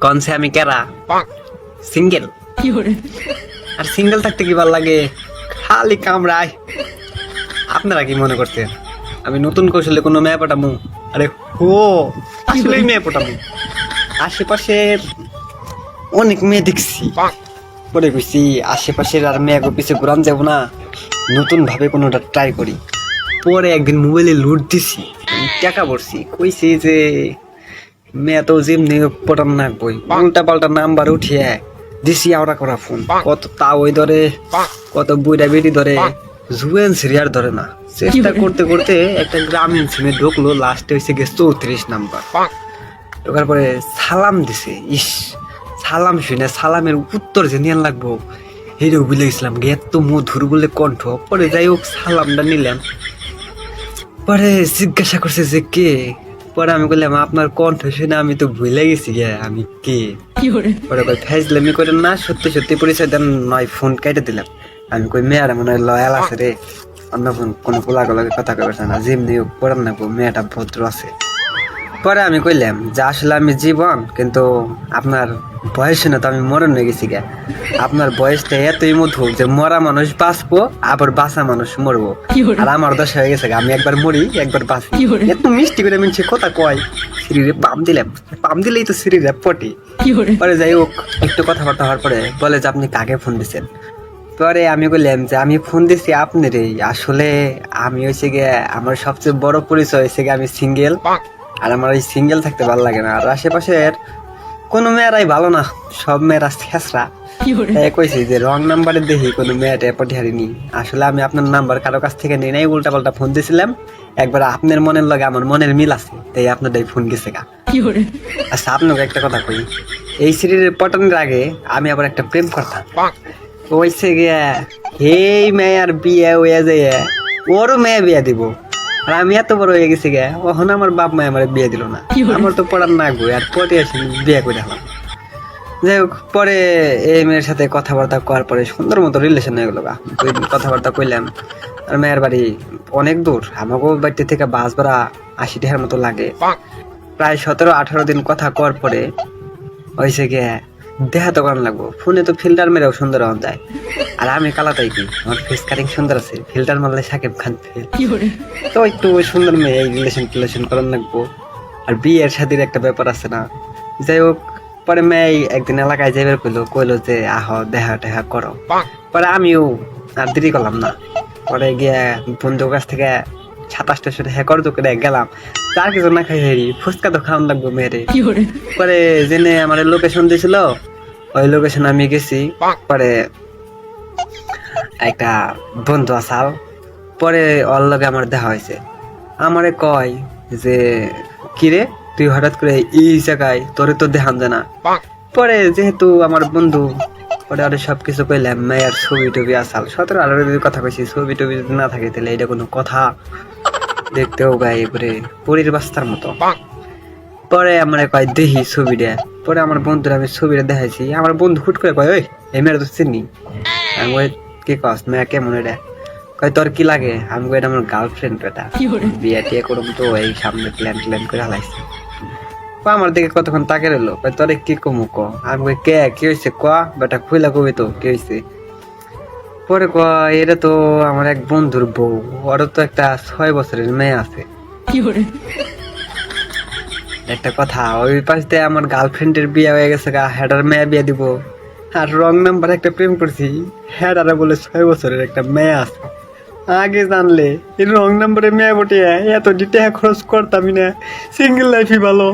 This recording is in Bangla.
কনসে আমি কেরা সিঙ্গেল। আর সিঙ্গেল থাকতে কি ভালো লাগে, খালি কামড়ায়। আপনারা কি মনে করছেন আমি নতুন কৌশলে কোনো মেয়ে পটামু? আরে হো, আসলেই মেয়ে পটামু। আশেপাশের অনেক মেয়ে দেখছি, পরে বুঝছি আশেপাশের আর মেয়ে পিছিয়ে ঘুরান যাবো না, নতুন ভাবে কোনোটা ট্রাই করি। পরে একদিন মোবাইলে লুট দিছি, টাকা পড়ছি, কইছি যে মেয়ে তো যেমনি পটান না বই, উল্টা পাল্টা নাম্বার উঠিয়ে দিছি আওড়া করা ফোন। কত তা ওই ধরে, কত বুইরা বেটি ধরে, জুয়েন সিরিয়ার ধরে না। চেষ্টা করতে করতে একটা গ্রামীণ সিমে ঢুকলো, লাস্টে হয়েছে গিয়ে 34 নাম্বার। ঢোকার পরে সালাম দিছে, ইস সালাম শুনে সালামের উত্তর যে নিয়ে লাগবো হেরেও বুঝলে গেছিলাম, এত মধুর বলে কণ্ঠ। পরে যাই হোক সালামটা নিলাম, পরে জিজ্ঞাসা করছে যে কে। পরে আমি বললাম আপনার কণ্ঠ শুনে আমি তো ভুলে গেছি গে আমি কে। পরে কই ফাইজলামি করেন না, সত্যি সত্যি পরিচয় দেন নয়, ফোন কেটে দিলাম। আমি কই মেয়েরা মনে হয় লয়াল আছে রে, অন্য কোনো পোলাগুলোকে কথা কইছে না, যেমনি হোক পড়ান না, মেয়েটা ভদ্র আছে। পরে আমি কইলাম যে আসলে আমি জীবন, কিন্তু আপনার বয়স না তো আমি মরণ হয়ে গেছি গে। আপনার বয়সটা এতই মধুর যে মরা মানুষ বাঁচবো, আবার বাঁচা মানুষ মরবো। আর আমার দশা হয়ে গেছে, আমি একবার মরি একবার বাঁচি। এত মিষ্টি করে মিনছে কথা কয়। শরীরে পাম দিলাম, পাম দিলেই তো শরীরে পটে। পরে যাই হোক একটু কথাবার্তা হওয়ার পরে বলে যে আপনি কাকে ফোন দিচ্ছেন। পরে আমি বললাম যে আমি ফোন দিছি আপনারই, আসলে আমি হয়েছে গিয়ে আমার সবচেয়ে বড় পরিচয় হয়েছে গিয়ে আমি সিঙ্গেল। আর আমার এই সিঙ্গেল থাকতে ভালো লাগে না, আর আশেপাশের কোনো মেয়েরাই ভালো না, সব মেয়েরা ছেঁচড়া। কইছি যে রং নাম্বারে দেখি কোনো মেয়েটা পটি হারিনি। আসলে আমি আপনার নাম্বার কারো কাছ থেকে নিয়ে নাই, উল্টা পাল্টা ফোন দিয়েছিলাম। একবার আপনার মনের লগে আমার মনের মিল আছে, তাই আপনার ফোন গেছে গা। আচ্ছা আপনাকে একটা কথা কই, এই সিরিজের পটানোর আগে আমি আবার একটা প্রেম করতাম। হয়েছে গিয়া এই মেয়ের বিয়ে হয়ে যায়, ওরও মেয়ে বিয়ে দিব। আর আমি এত বড় হয়ে গেছি গে, ওখান আমার বাপ মা আমার বিয়ে দিল না, আমার তো পড়ার না গো, আর পরে আসি বিয়ে করে হলাম। যাই হোক পরে এই মেয়ের সাথে কথাবার্তা করার পরে সুন্দর মতো রিলেশন হয়ে গেল গা। কথাবার্তা কইলাম, আর মেয়ের বাড়ি অনেক দূর, আমাকে বাড়িতে থেকে বাস ভাড়া 80 টাকার মতো লাগে। প্রায় 17-18 দিন কথা করার পরে হয়েছে গিয়ে দেখা তো করার লাগবো। ফোনে তো ফিল্টার মেরেও সুন্দর হওয়া যায়, আর আমি কালা তাই কি আমার ফেস কাটিং সুন্দর আছে, ফিল্টার মারলে সাকিব খান ফেল। তো একটু সুন্দর মেয়ে রিলেশন করার লাগবো, আর বিয়ের শাদীর একটা ব্যাপার আছে না। যাই হোক পরে মেয়ে একদিন এলাকায় যাইবার কইলো যে আহ দেখা টেহা করো। পরে আমিও আর দেরি করলাম না, পরে গিয়ে বন্ধুর কাছ থেকে 2700 টাকা কর করে গেলাম। তার কিছু না খাই হেরি ফুচকা তো খাওয়ান লাগবো মেয়েরে। পরে জেনে আমার লোকেশন দিয়েছিল, ওই লোকেশন আমি গেছি। পরে একটা বন্ধু আসাল, পরে ওর লগে আমার দেখা হয়েছে। আমারে কয় যে কিরে তুই হঠাৎ করে এই জায়গায়, তোরে তো দেখান যায় না। পরে যেহেতু আমার বন্ধু, পরে আরে সবকিছু কইলাম, মেয়ের ছবি টবি আসাল 17-18 কথা কইছি, ছবি টবি না থাকে তাহলে এটা কোনো কথা? দেখতেও গায়ে পরে পরীর বাস্তার মতো। পরে আমার কয় দেখি ছবিটা। পরে আমার বন্ধুরা আমি ছবিটা দেখাইছি, আমার বন্ধু হুট করে কয় ওই এই মেয়েরা তো চিনি। আমি কই কি কস মেয়ে কেমন এটা? কয় তোর কি লাগে? আমি কই এটা আমার গার্লফ্রেন্ড, বেটা বিয়ে টিয়ে করুম তো এই সামনে প্ল্যান করে হালাইছি। আমার দিকে কতক্ষণ তাকে রইলো, কয় তোরে কি কমু ক। আমি কই কে কি হয়েছে ক বেটা, খুইলা কবি তো কি হয়েছে। পরে কয় এটা তো আমার এক বন্ধুর বউ, ওরও তো একটা 6 বছরের মেয়ে আছে। একটা কথা, ওই পাশ দিয়ে আমার গার্লফ্রেন্ডের বিয়ে হয়ে গেছে গা, হেডার মেয়ে বিয়ে দিব। আর রং নাম্বার একটা প্রেম করছি, হেডারে বলে 6 বছরের একটা মেয়ে আছে। আগে জানলে এই রং নাম্বারের মেয়ে বটে এত টাকা খরচ করতামই না, সিঙ্গেল লাইফই ভালো।